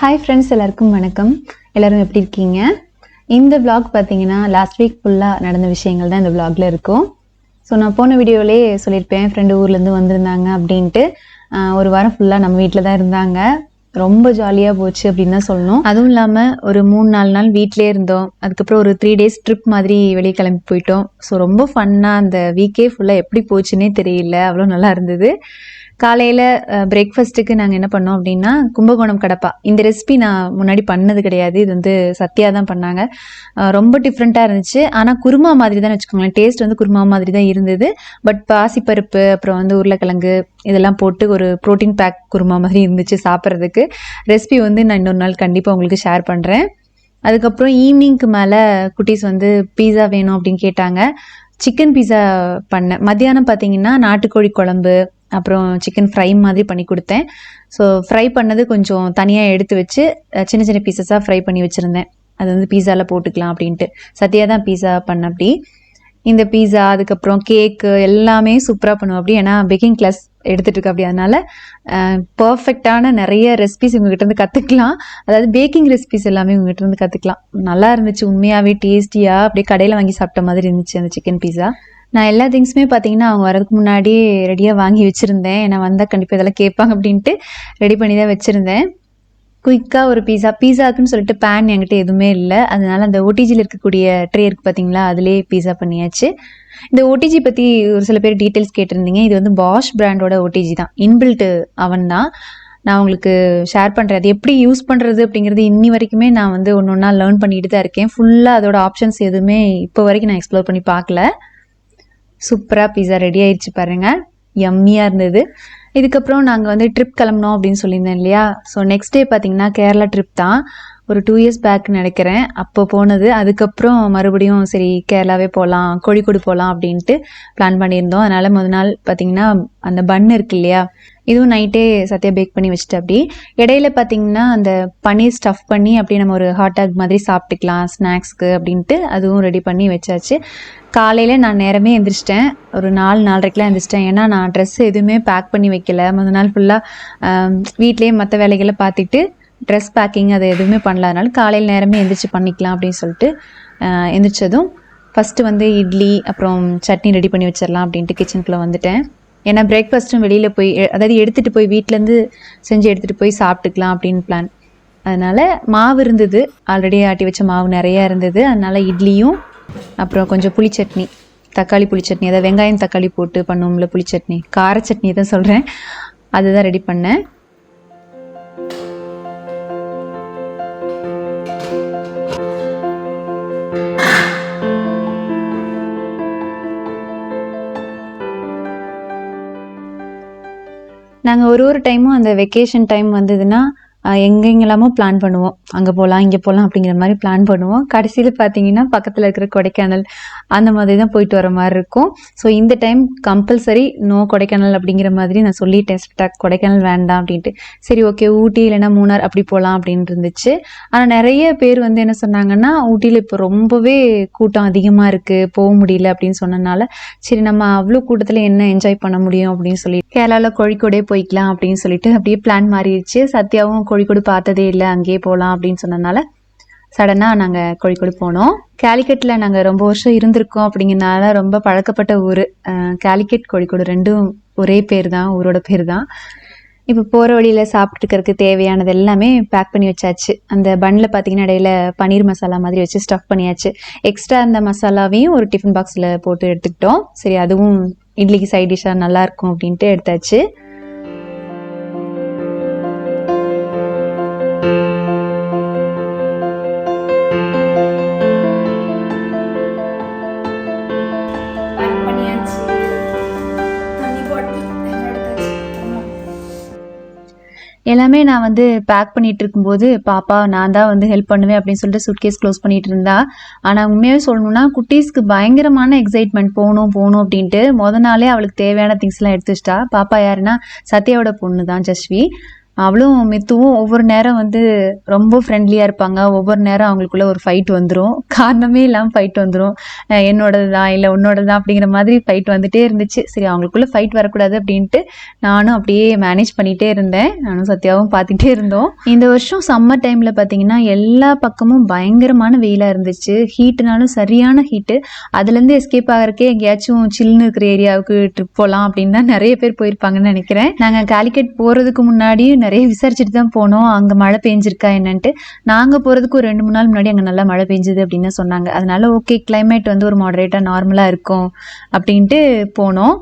Hi friends, எல்லாருக்கும் வணக்கம். எல்லோரும் எப்படி இருக்கீங்க? இந்த vlog பார்த்தீங்கன்னா லாஸ்ட் வீக் ஃபுல்லாக நடந்த விஷயங்கள் தான் இந்த vlogல இருக்கும். ஸோ நான் போன வீடியோவிலே சொல்லியிருப்பேன், ஃப்ரெண்டு ஊர்லேருந்து வந்திருந்தாங்க அப்படின்ட்டு. ஒரு வாரம் ஃபுல்லாக நம்ம வீட்டில் தான் இருந்தாங்க. ரொம்ப ஜாலியாக போச்சு அப்படின்னு தான் சொல்லணும். அதுவும் இல்லாமல் ஒரு 3-4 நாள் வீட்டிலே இருந்தோம். அதுக்கப்புறம் ஒரு 3 days ட்ரிப் மாதிரி வெளியே கிளம்பி போயிட்டோம். ஸோ ரொம்ப ஃபன்னாக அந்த வீக்கே ஃபுல்லாக எப்படி போச்சுன்னே தெரியல, அவ்வளோ நல்லா இருந்தது. காலையில் பிரேக்ஃபாஸ்ட்டுக்கு நாங்கள் என்ன பண்ணோம் அப்படின்னா கும்பகோணம் கடப்பா. இந்த ரெசிபி நான் முன்னாடி பண்ணது கிடையாது. இது வந்து சத்யா தான் பண்ணாங்க. ரொம்ப டிஃப்ரெண்ட்டாக இருந்துச்சு. ஆனால் குருமா மாதிரி தான் வச்சுக்கோங்களேன். டேஸ்ட் வந்து குருமா மாதிரி தான் இருந்தது. பட் பாசிப்பருப்பு அப்புறம் வந்து உருளைக்கிழங்கு இதெல்லாம் போட்டு ஒரு ப்ரோட்டீன் பேக் குருமா மாதிரி இருந்துச்சு சாப்பிட்றதுக்கு. ரெசிபி வந்து நான் இன்னொரு நாள் கண்டிப்பாக உங்களுக்கு ஷேர் பண்ணுறேன். அதுக்கப்புறம் ஈவினிங்க்கு மேலே குட்டீஸ் வந்து பீஸா வேணும் அப்படின்னு கேட்டாங்க. சிக்கன் பீஸா பண்ணேன். மத்தியானம் பார்த்தீங்கன்னா நாட்டுக்கோழி குழம்பு அப்புறம் சிக்கன் ஃப்ரை மாதிரி பண்ணி கொடுத்தேன். ஸோ ஃப்ரை பண்ணது கொஞ்சம் தனியாக எடுத்து வச்சு சின்ன சின்ன பீசஸாக ஃப்ரை பண்ணி வச்சுருந்தேன். அது வந்து பீஸாவில் போட்டுக்கலாம் அப்படின்ட்டு. சத்யா தான் பீஸா பண்ண அப்படி. இந்த பீஸா அதுக்கப்புறம் கேக்கு எல்லாமே சூப்பராக பண்ணுவோம் அப்படி. ஏன்னா பேக்கிங் கிளாஸ் எடுத்துகிட்டு இருக்க அப்படி. அதனால் பர்ஃபெக்டான நிறைய ரெசிபிஸ் இவங்ககிட்ட இருந்து கற்றுக்கலாம். அதாவது பேக்கிங் ரெசிபிஸ் எல்லாமே இவங்ககிட்ட இருந்து கற்றுக்கலாம். நல்லா இருந்துச்சு, உண்மையாகவே டேஸ்டியாக அப்படியே கடையில் வாங்கி சாப்பிட்ட மாதிரி இருந்துச்சு அந்த சிக்கன் பீஸா. நான் எல்லா திங்ஸுமே பார்த்தீங்கன்னா அவங்க வரதுக்கு முன்னாடி ரெடியாக வாங்கி வச்சுருந்தேன். ஏன்னா வந்தால் கண்டிப்பாக இதெல்லாம் கேட்பாங்க அப்படின்ட்டு ரெடி பண்ணி தான் வச்சுருந்தேன். குயிக்காக ஒரு பீஸாக்குன்னு சொல்லிட்டு பேன் என்கிட்ட எதுவுமே இல்லை. அதனால அந்த ஓடிஜியில் இருக்கக்கூடிய ட்ரே இருக்குது பார்த்தீங்களா, அதிலே பீஸா பண்ணியாச்சு. இந்த ஓடிஜி பற்றி ஒரு சில பேர் டீட்டெயில்ஸ் கேட்டிருந்தீங்க. இது வந்து பாஷ் பிராண்டோட ஓடிஜி தான், இன்பில்ட் அவன் தான். நான் உங்களுக்கு ஷேர் பண்ணுறேன். அது எப்படி யூஸ் பண்ணுறது அப்படிங்கிறது இன்னி வரைக்குமே நான் வந்து ஒன்று ஒன்றா லேர்ன் பண்ணிட்டு தான் இருக்கேன். ஃபுல்லாக அதோட ஆப்ஷன்ஸ் எதுவுமே இப்போ வரைக்கும் நான் எக்ஸ்ப்ளோர் பண்ணி பார்க்கல. சூப்பராக பீஸா ரெடி ஆயிடுச்சு பாருங்கள், யம்மியாக இருந்தது. இதுக்கப்புறம் நாங்கள் வந்து ட்ரிப் கிளம்பினோம் அப்படின்னு சொல்லியிருந்தேன் இல்லையா. ஸோ நெக்ஸ்ட் டே பார்த்தீங்கன்னா கேரளா ட்ரிப் தான். ஒரு 2 years பேக் நினைக்கிறேன் அப்போ போனது. அதுக்கப்புறம் மறுபடியும் சரி கேரளாவே போகலாம், கோழிக்கோடு போகலாம் அப்படின்ட்டு பிளான் பண்ணியிருந்தோம். அதனால் முதல் நாள் பார்த்தீங்கன்னா அந்த பன் இருக்கு இல்லையா, இதுவும் நைட்டே சத்யா பேக் பண்ணி வச்சுட்டு அப்படி. இடையில பார்த்தீங்கன்னா அந்த பன்னீர் ஸ்டஃப் பண்ணி அப்படியே நம்ம ஒரு ஹாட் டாக் மாதிரி சாப்பிட்டுக்கலாம் ஸ்நாக்ஸ்க்கு அப்படின்ட்டு அதுவும் ரெடி பண்ணி வச்சாச்சு. காலையில் நான் நேரமே எழுந்திரிச்சிட்டேன். ஒரு 4-4:30க்கெலாம் எழுந்திரிச்சிட்டேன். ஏன்னா நான் ட்ரெஸ் எதுவுமே பேக் பண்ணி வைக்கல. முதல் நாள் ஃபுல்லாக வீட்லேயே மற்ற வேலைகளை பார்த்துட்டு ட்ரெஸ் பேக்கிங் அது எதுவுமே பண்ணல. அதனால காலையில் நேரமே எழுந்திரிச்சு பண்ணிக்கலாம் அப்படின்னு சொல்லிட்டு எழுந்திரிச்சதும் ஃபஸ்ட்டு வந்து இட்லி அப்புறம் சட்னி ரெடி பண்ணி வச்சிடலாம் அப்படின்ட்டு கிச்சனுக்குள்ளே வந்துட்டேன். ஏன்னா பிரேக்ஃபாஸ்ட்டும் வெளியில் போய் அதாவது எடுத்துகிட்டு போய் வீட்டிலேருந்து செஞ்சு எடுத்துகிட்டு போய் சாப்பிட்டுக்கலாம் அப்படின்னு பிளான். அதனால் மாவு இருந்தது, ஆல்ரெடி ஆட்டி வச்ச மாவு நிறையா இருந்தது. அதனால் இட்லியும் அப்புறம் கொஞ்சம் புளிச்சட்னி, தக்காளி புளிச்சட்னி, அதாவது வெங்காயம் தக்காளி போட்டு பண்ணுவோம்ல புளிச்சட்னி, கார சட்னி தான் சொல்கிறேன், அதுதான் ரெடி பண்ணேன். நாங்கள் ஒரு டைமும் அந்த வெக்கேஷன் டைம் வந்ததுன்னா எங்கெங்கெல்லாமோ பிளான் பண்ணுவோம். அங்கே போகலாம் இங்கே போகலாம் அப்படிங்கிற மாதிரி பிளான் பண்ணுவோம். கடைசியில் பார்த்தீங்கன்னா பக்கத்தில் இருக்கிற கொடைக்கானல் அந்த மாதிரி தான் போயிட்டு வர மாதிரி இருக்கும். ஸோ இந்த டைம் கம்பல்சரி நோ கொடைக்கானல் அப்படிங்கிற மாதிரி நான் சொல்லிட்டேன் ஸ்டாக், கொடைக்கானல் வேண்டாம் அப்படின்ட்டு. சரி ஓகே ஊட்டி இல்லைன்னா மூணார் அப்படி போகலாம் அப்படின்னு இருந்துச்சு. ஆனால் நிறைய பேர் வந்து என்ன சொன்னாங்கன்னா ஊட்டியில் இப்போ ரொம்பவே கூட்டம் அதிகமாக இருக்குது, போக முடியல அப்படின்னு சொன்னனால சரி நம்ம அவ்வளோ கூட்டத்தில் என்ன என்ஜாய் பண்ண முடியும் அப்படின்னு சொல்லி கேரளாவில் கோழிக்கோடே போய்க்கலாம் அப்படின்னு சொல்லிட்டு அப்படியே பிளான் மாறிடுச்சு. சத்யாவும் கோழிக்கோடு பார்த்ததே இல்லை, அங்கேயே போகலாம் அப்படின்னு சொன்னதுனால சடனாக நாங்கள் கோழிக்கோடு போனோம். கேலிக்கட்டில் நாங்கள் ரொம்ப வருஷம் இருந்திருக்கோம் அப்படிங்கிறனால ரொம்ப பழக்கப்பட்ட ஊர். கேலிக்கட் கோழிக்கோடு ரெண்டும் ஒரே பேர் தான், ஊரோட பேர் தான். இப்போ போகிற வழியில் சாப்பிட்டுக்கிறதுக்கு தேவையானது எல்லாமே பேக் பண்ணி வச்சாச்சு. அந்த பன்னில் பார்த்தீங்கன்னா இடையில பன்னீர் மசாலா மாதிரி வச்சு ஸ்டஃப் பண்ணியாச்சு. எக்ஸ்ட்ரா அந்த மசாலாவையும் ஒரு டிஃபன் பாக்ஸில் போட்டு எடுத்துக்கிட்டோம். சரி அதுவும் இட்லிக்கு சைட் டிஷ்ஷாக நல்லாயிருக்கும் அப்படின்ட்டு எடுத்தாச்சு. எல்லாமே நான் வந்து பேக் பண்ணிட்டு இருக்கும்போது பாப்பா நான் தான் வந்து ஹெல்ப் பண்ணுவேன் அப்படின்னு சொல்லிட்டு சூட்கேஸ் க்ளோஸ் பண்ணிட்டு இருந்தா. ஆனால் உண்மையாகவே சொல்லணும்னா குட்டீஸ்க்கு பயங்கரமான எக்ஸைட்மெண்ட், போகணும் போகணும் அப்படின்ட்டு நாளே அவளுக்கு தேவையான திங்ஸ்லாம் எடுத்து வச்சிட்டா. பாப்பா யாருன்னா சத்யாவோட பொண்ணு தான் ஜஸ்வி. அவளும் மித்துவும் ஒவ்வொரு நேரம் வந்து ரொம்ப ஃப்ரெண்ட்லியாக இருப்பாங்க. ஒவ்வொரு நேரம் அவங்களுக்குள்ள ஒரு ஃபைட் வந்துடும், காரணமே இல்லாமல் ஃபைட் வந்துடும். என்னோடது தான் இல்லை உன்னோடது தான் அப்படிங்கிற மாதிரி ஃபைட் வந்துட்டே இருந்துச்சு. சரி அவங்களுக்குள்ள ஃபைட் வரக்கூடாது அப்படின்ட்டு நானும் அப்படியே மேனேஜ் பண்ணிகிட்டே இருந்தேன். நானும் சத்யாவும் பார்த்துட்டே இருந்தோம். இந்த வருஷம் சம்மர் டைமில் பார்த்தீங்கன்னா எல்லா பக்கமும் பயங்கரமான வெயிலாக இருந்துச்சு. ஹீட்டுனாலும் சரியான ஹீட்டு. அதுலேருந்து எஸ்கேப் ஆகிறக்கே எங்கேயாச்சும் சில்லுன்னு இருக்கிற ஏரியாவுக்கு ட்ரிப் போகலாம் அப்படின்னு தான் நிறைய பேர் போயிருப்பாங்கன்னு நினைக்கிறேன். நாங்கள் காலிக்கட் போகிறதுக்கு முன்னாடி நிறைய விசாரிச்சுட்டு தான் போனோம், அங்கே மழை பெஞ்சிருக்கா என்னன்ட்டு. நாங்கள் போகிறதுக்கு ஒரு 2-3 நாள் முன்னாடி அங்கே நல்லா மழை பெஞ்சுது அப்படின்னு சொன்னாங்க. அதனால ஓகே, கிளைமேட் வந்து ஒரு மாடரேட்டாக நார்மலாக இருக்கும் அப்படின்ட்டு போனோம்.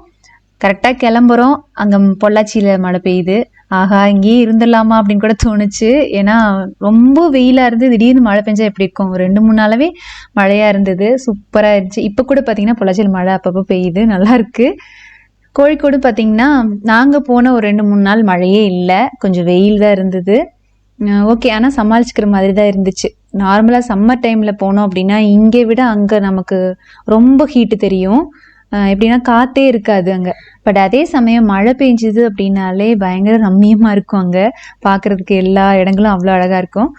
கரெக்டாக கிளம்புறோம், அங்கே பொள்ளாச்சியில் மழை பெய்யுது. ஆஹா, இங்கேயே இருந்துடலாமா அப்படின்னு கூட தோணுச்சு. ஏன்னா ரொம்ப வெயிலாக இருந்து திடீர்னு மழை பெஞ்சா எப்படி இருக்கும். ஒரு 2-3 நாளாவே மழையாக இருந்தது, சூப்பராக இருந்துச்சு. இப்போ கூட பார்த்தீங்கன்னா பொள்ளாச்சியில் மழை அப்பப்போ பெய்யுது, நல்லா இருக்கு. கோழிக்கோடு பார்த்தீங்கன்னா நாங்கள் போன ஒரு 2-3 நாள் மழையே இல்லை, கொஞ்சம் வெயில் தான் இருந்தது. ஓகே, ஆனால் சமாளிச்சுக்கிற மாதிரி தான் இருந்துச்சு. நார்மலாக சம்மர் டைமில் போனோம் அப்படின்னா இங்கே விட அங்கே நமக்கு ரொம்ப ஹீட்டு தெரியும். எப்படின்னா காற்றே இருக்காது அங்கே. பட் அதே சமயம் மழை பெஞ்சுது அப்படின்னாலே பயங்கர ரம்மியமாக இருக்கும். அங்கே பார்க்குறதுக்கு எல்லா இடங்களும் அவ்வளோ அழகாக இருக்கும்.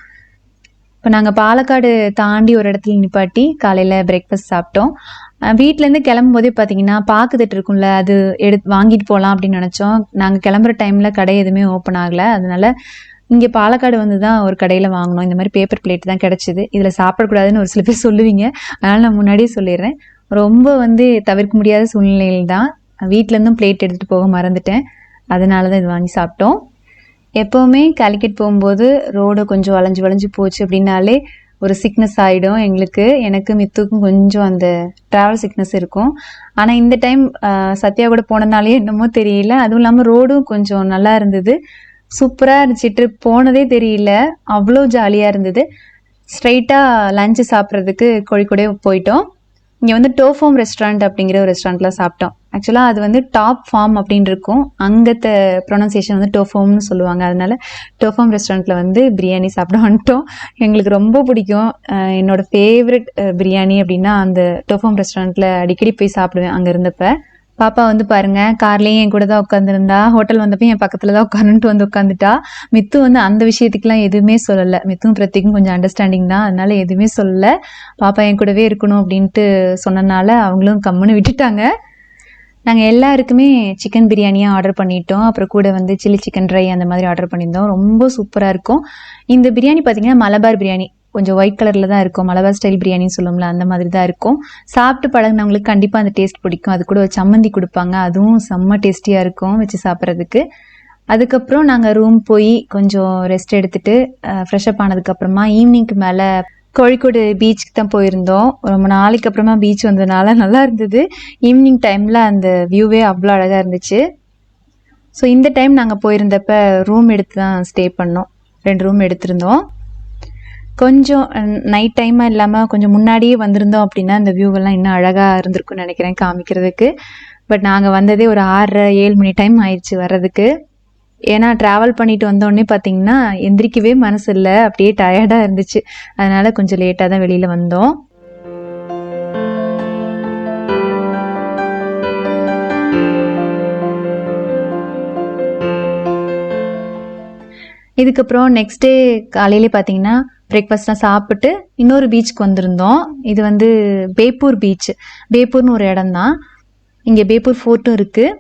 இப்போ நாங்கள் பாலக்காடு தாண்டி ஒரு இடத்துல நிப்பாட்டி காலையில் பிரேக்ஃபாஸ்ட் சாப்பிட்டோம். வீட்டிலேருந்து கிளம்பும்போதே பார்த்தீங்கன்னா பாக்குதட்டு இருக்கும்ல, அது வாங்கிட்டு போகலாம் அப்படின்னு நினச்சோம். நாங்கள் கிளம்புற டைமில் கடை எதுவுமே ஓப்பன் ஆகலை. அதனால இங்கே பாலக்காடு வந்து தான் ஒரு கடையில் வாங்கினோம். இந்த மாதிரி பேப்பர் பிளேட் தான் கிடச்சிது. இதில் சாப்பிடக்கூடாதுன்னு ஒரு சில பேர் சொல்லுவீங்க, அதனால் நான் முன்னாடியே சொல்லிடுறேன். ரொம்ப வந்து தவிர்க்க முடியாத சூழ்நிலையில் தான் வீட்டிலேருந்தும் பிளேட் எடுத்துகிட்டு போக மறந்துட்டேன். அதனால தான் இது வாங்கி சாப்பிட்டோம். எப்போவுமே காலிக்கட் போகும்போது ரோடு கொஞ்சம் வளைஞ்சு வளைஞ்சு போச்சு அப்படின்னாலே ஒரு சிக்னஸ் ஆகிடும் எங்களுக்கு. எனக்கு மித்துக்கும் கொஞ்சம் அந்த ட்ராவல் சிக்னஸ் இருக்கும். ஆனால் இந்த டைம் சத்யா கூட போனதுனாலே என்னமோ தெரியல. அதுவும் இல்லாமல் ரோடும் கொஞ்சம் நல்லா இருந்தது, சூப்பராக இருந்துச்சு. ட்ரிப் போனதே தெரியல, அவ்வளோ ஜாலியாக இருந்தது. ஸ்ட்ரைட்டாக லஞ்சு சாப்பிட்றதுக்கு கோழிக்கோடே போயிட்டோம். இங்கே வந்து டோஃபார்ம் ரெஸ்டாரண்ட் அப்படிங்கிற ஒரு ரெஸ்டாரண்ட்டில் சாப்பிட்டோம். ஆக்சுவலாக அது வந்து டாப் ஃபார்ம் அப்படின்னு இருக்கும், அங்கத்த ப்ரொனன்சியேஷன் வந்து டோஃபார்ம்னு சொல்லுவாங்க. அதனால டோஃபார்ம் ரெஸ்டாரண்ட்டில் வந்து பிரியாணி சாப்பிட வந்துட்டோம். எங்களுக்கு ரொம்ப பிடிக்கும். என்னோட ஃபேவரட் பிரியாணி அப்படின்னா அந்த டோஃபார்ம் ரெஸ்டாரண்ட்டில் அடிக்கடி போய் சாப்பிடுவேன் அங்கே இருந்தப்போ. பாப்பா வந்து பாருங்க, கார்லேயும் என் கூட தான் உட்காந்துருந்தா, ஹோட்டல் வந்தப்போ என் பக்கத்தில் தான் உட்காந்துட்டு வந்து உட்காந்துட்டா. மித்து வந்து அந்த விஷயத்துக்குலாம் எதுவுமே சொல்லலை. மித்தும் பிரத்திக்கும் கொஞ்சம் அண்டர்ஸ்டாண்டிங் தான், அதனால எதுவுமே சொல்லலை. பாப்பா என் கூடவே இருக்கணும் அப்படின்ட்டு சொன்னனால அவங்களும் கம்முன்னு விட்டுட்டாங்க. நாங்கள் எல்லாருக்குமே சிக்கன் பிரியாணியாக ஆர்டர் பண்ணிட்டோம். அப்புறம் கூட வந்து சில்லி சிக்கன் ட்ரை அந்த மாதிரி ஆர்டர் பண்ணியிருந்தோம். ரொம்ப சூப்பராக இருக்கும். இந்த பிரியாணி பார்த்தீங்கன்னா மலபார் பிரியாணி, கொஞ்சம் ஒயிட் கலரில் தான் இருக்கும். மலபார் ஸ்டைல் பிரியாணின்னு சொல்லுவோம்ல, அந்த மாதிரி தான் இருக்கும். சாப்பிட்டு பழகினவங்களுக்கு கண்டிப்பாக அந்த டேஸ்ட் பிடிக்கும். அது கூட ஒரு சம்மந்தி கொடுப்பாங்க, அதுவும் செம்ம டேஸ்டியாக இருக்கும் வச்சு சாப்பிட்றதுக்கு. அதுக்கப்புறம் நாங்கள் ரூம் போய் கொஞ்சம் ரெஸ்ட் எடுத்துகிட்டு ஃப்ரெஷ்அப் ஆனதுக்கப்புறமா ஈவினிங்க்கு மேலே கோழிக்கோடு பீச்சுக்கு தான் போயிருந்தோம். ரொம்ப நாளைக்கு அப்புறமா பீச் வந்ததுனால நல்லா இருந்தது. ஈவினிங் டைமில் அந்த வியூவே அவ்வளோ அழகாக இருந்துச்சு. ஸோ இந்த டைம் நாங்கள் போயிருந்தப்ப ரூம் எடுத்து தான் ஸ்டே பண்ணோம். 2 ரூம் எடுத்திருந்தோம். கொஞ்சம் நைட் டைமாக இல்லாமல் கொஞ்சம் முன்னாடியே வந்திருந்தோம் அப்படின்னா அந்த வியூவெல்லாம் இன்னும் அழகாக இருந்திருக்குன்னு நினைக்கிறேன் காமிக்கிறதுக்கு. பட் நாங்கள் வந்ததே ஒரு 6-7 மணி டைம் ஆயிடுச்சு வர்றதுக்கு. ஏன்னா ட்ராவல் பண்ணிட்டு வந்தோடனே பார்த்தீங்கன்னா எந்திரிக்கவே மனசு இல்லை, அப்படியே டயர்டாக இருந்துச்சு. அதனால கொஞ்சம் லேட்டாக தான் வெளியில் வந்தோம். இதுக்கப்புறம் நெக்ஸ்ட் டே காலையிலே பார்த்தீங்கன்னா பிரேக்ஃபாஸ்ட்லாம் சாப்பிட்டு இன்னொரு பீச்சுக்கு வந்திருந்தோம். இது வந்து பேப்பூர் பீச். பேப்பூர்னு ஒரு இடம் தான், இங்கே பேப்பூர் ஃபோர்ட்டும் இருக்குது.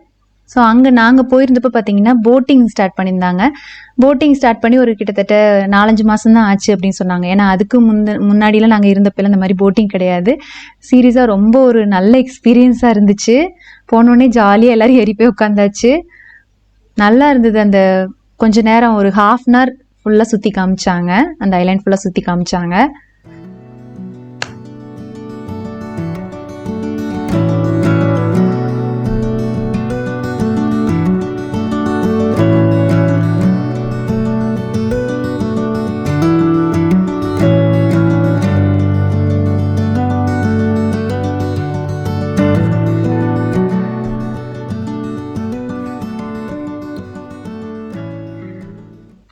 ஸோ அங்கே நாங்கள் போயிருந்தப்போ பார்த்தீங்கன்னா போட்டிங் ஸ்டார்ட் பண்ணியிருந்தாங்க. போட்டிங் ஸ்டார்ட் பண்ணி ஒரு கிட்டத்தட்ட 4-5 மாதம் தான் ஆச்சு அப்படின்னு சொன்னாங்க. ஏன்னா அதுக்கு முன்னாடிலாம் நாங்கள் இருந்தப்பெல்லாம் இந்த மாதிரி போட்டிங் கிடையாது. சீரியஸாக ரொம்ப ஒரு நல்ல எக்ஸ்பீரியன்ஸாக இருந்துச்சு. போனோடனே ஜாலியாக எல்லோரும் ஏறி போய் உட்காந்தாச்சு, நல்லா இருந்தது. அந்த கொஞ்ச நேரம் ஒரு 1/2 hour ஃபுல்லாக சுற்றி காமிச்சாங்க, அந்த ஐலாண்ட் ஃபுல்லாக சுற்றி காமிச்சாங்க.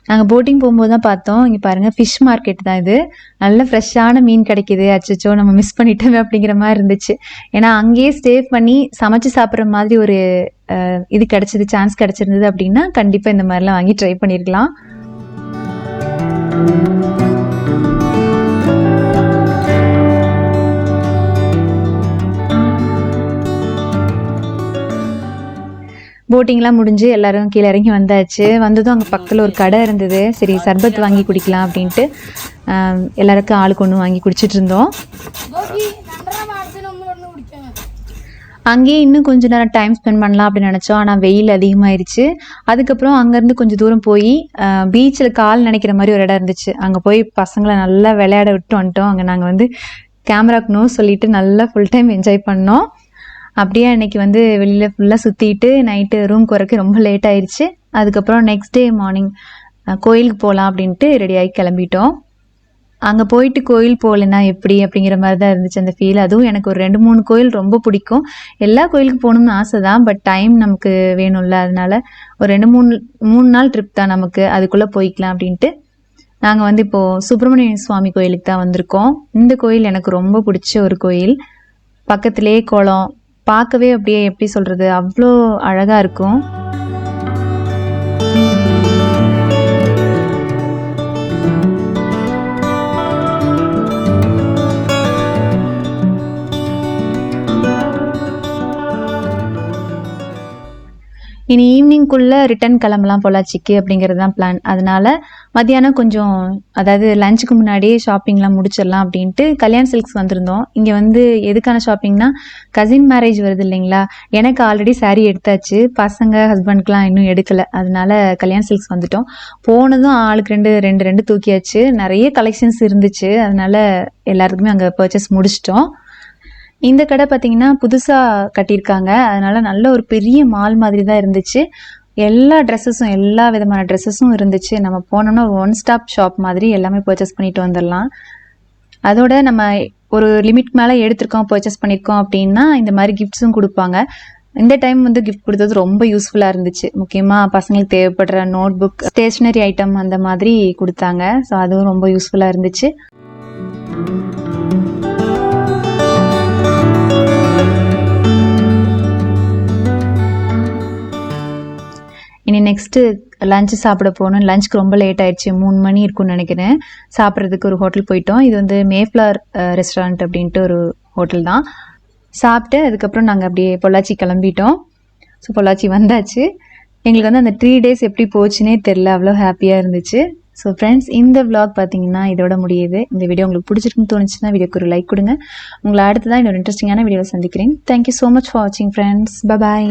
நாங்கள் போட்டிங் போகும்போது தான் பார்த்தோம். இங்கே பாருங்கள், ஃபிஷ் மார்க்கெட் தான் இது. நல்ல ஃப்ரெஷ்ஷான மீன் கிடைக்கிது. அச்சச்சோ நம்ம மிஸ் பண்ணிட்டோமே அப்படிங்கிற மாதிரி இருந்துச்சு. ஏன்னா அங்கேயே ஸ்டே பண்ணி சமைச்சு சாப்பிட்ற மாதிரி ஒரு இது கிடைச்சது, சான்ஸ் கிடைச்சிருந்தது அப்படின்னா கண்டிப்பாக இந்த மாதிரிலாம் வாங்கி ட்ரை பண்ணியிருக்கலாம். போட்டிங்லாம் முடிஞ்சு எல்லாரும் கீழே இறங்கி வந்தாச்சு. வந்ததும் அங்கே பக்கத்தில் ஒரு கடை இருந்தது. சரி சர்பத் வாங்கி குடிக்கலாம் அப்படின்ட்டு எல்லாருக்கும் ஆளுக்கு ஒன்று வாங்கி குடிச்சிட்டு இருந்தோம். அங்கேயே இன்னும் கொஞ்சம் நேரம் டைம் ஸ்பெண்ட் பண்ணலாம் அப்படின்னு நினச்சோம். ஆனால் வெயில் அதிகமாகிடுச்சு. அதுக்கப்புறம் அங்கேருந்து கொஞ்சம் தூரம் போய் பீச்சில் கால் நினைக்கிற மாதிரி ஒரு இடம் இருந்துச்சு. அங்கே போய் பசங்களை நல்லா விளையாட விட்டு வந்துட்டோம். அங்கே நாங்கள் கேமராக்கு நோ சொல்லிட்டு நல்லா ஃபுல் டைம் என்ஜாய் பண்ணோம். அப்படியே அன்றைக்கி வெளியில் ஃபுல்லாக சுற்றிட்டு நைட்டு ரூம்க்கு வரக்கு ரொம்ப லேட் ஆயிடுச்சு. அதுக்கப்புறம் நெக்ஸ்ட் டே மார்னிங் கோயிலுக்கு போகலாம் அப்படின்ட்டு ரெடியாகி கிளம்பிட்டோம். அங்கே போயிட்டு கோயில் போகலன்னா எப்படி அப்படிங்கிற மாதிரி தான் இருந்துச்சு அந்த ஃபீல். அதுவும் எனக்கு ஒரு 2-3 கோயில் ரொம்ப பிடிக்கும். எல்லா கோயிலுக்கு போகணும்னு ஆசை தான், பட் டைம் நமக்கு வேணும்ல. அதனால ஒரு 2-3 நாள் ட்ரிப் தான் நமக்கு, அதுக்குள்ளே போய்க்கலாம் அப்படின்ட்டு நாங்கள் இப்போது சுப்பிரமணிய சுவாமி கோயிலுக்கு தான் வந்திருக்கோம். இந்த கோயில் எனக்கு ரொம்ப பிடிச்ச ஒரு கோயில். பக்கத்துலேயே குளம், பார்க்கவே அப்படியே எப்படி சொல்கிறது, அவ்வளோ அழகாக இருக்கும். இனி ஈவினிங்குள்ளே ரிட்டன் கிளம்பலாம் பொள்ளாச்சிக்கு அப்படிங்கிறது தான் பிளான். அதனால் மத்தியானம் கொஞ்சம், அதாவது லஞ்சுக்கு முன்னாடியே ஷாப்பிங்லாம் முடிச்சிடலாம் அப்படின்ட்டு கல்யாண் சில்க்ஸ் வந்திருந்தோம். இங்கே எதுக்கான ஷாப்பிங்னா கசின் மேரேஜ் வருது இல்லைங்களா. எனக்கு ஆல்ரெடி சாரீ எடுத்தாச்சு, பசங்க ஹஸ்பண்ட்க்கெலாம் இன்னும் எடுக்கலை. அதனால கல்யாண் சில்க்ஸ் வந்துட்டோம். போனதும் ஆளுக்கு ரெண்டு தூக்கியாச்சு. நிறைய கலெக்ஷன்ஸ் இருந்துச்சு. அதனால எல்லாருக்குமே அங்கே பர்ச்சேஸ் முடிச்சிட்டோம். இந்த கடை பார்த்திங்கன்னா புதுசாக கட்டியிருக்காங்க. அதனால் நல்ல ஒரு பெரிய மால் மாதிரி தான் இருந்துச்சு. எல்லா ட்ரெஸ்ஸஸும், எல்லா விதமான ட்ரெஸ்ஸஸும் இருந்துச்சு. நம்ம போனோம்னா ஒன் ஸ்டாப் ஷாப் மாதிரி எல்லாமே பர்ச்சேஸ் பண்ணிட்டு வந்துடலாம். அதோட நம்ம ஒரு லிமிட் மேலே எடுத்திருக்கோம், பர்ச்சேஸ் பண்ணியிருக்கோம் அப்படின்னா இந்த மாதிரி கிஃப்ட்ஸும் கொடுப்பாங்க. இந்த டைம் கிஃப்ட் கொடுத்தது ரொம்ப யூஸ்ஃபுல்லாக இருந்துச்சு. முக்கியமாக பசங்களுக்கு தேவைப்படுற நோட் புக், ஸ்டேஷ்னரி ஐட்டம் அந்த மாதிரி கொடுத்தாங்க. ஸோ அதுவும் ரொம்ப யூஸ்ஃபுல்லாக இருந்துச்சு. இனி நெக்ஸ்ட்டு லஞ்சு சாப்பிட போகணும். லஞ்சுக்கு ரொம்ப லேட் ஆயிடுச்சு, 3 மணி இருக்கும்னு நினைக்கிறேன். சாப்பிட்றதுக்கு ஒரு ஹோட்டல் போயிட்டோம். இது மேஃப்ளவர் ரெஸ்டாரண்ட் அப்படின்ட்டு ஒரு ஹோட்டல் தான். சாப்பிட்டு அதுக்கப்புறம் நாங்கள் அப்படியே பொள்ளாச்சி கிளம்பிட்டோம். ஸோ பொள்ளாச்சி வந்தாச்சு. எங்களுக்கு அந்த 3 days எப்படி போச்சுன்னே தெரில, அவ்வளோ ஹாப்பியாக இருந்துச்சு. ஸோ ஃப்ரெண்ட்ஸ், இந்த vlog பார்த்தீங்கன்னா இதோட முடியுது. இந்த வீடியோ உங்களுக்கு பிடிச்சிருக்குன்னு தோணுச்சுன்னா வீடியோக்கு ஒரு லைக் கொடுங்க. உங்களை அடுத்ததான் இன்னொரு இன்ட்ரெஸ்டிங்கான வீடியோவை சந்திக்கிறேன். தேங்க்யூ ஸோ மச் ஃபார் வாட்சிங் ஃப்ரெண்ட்ஸ். பை.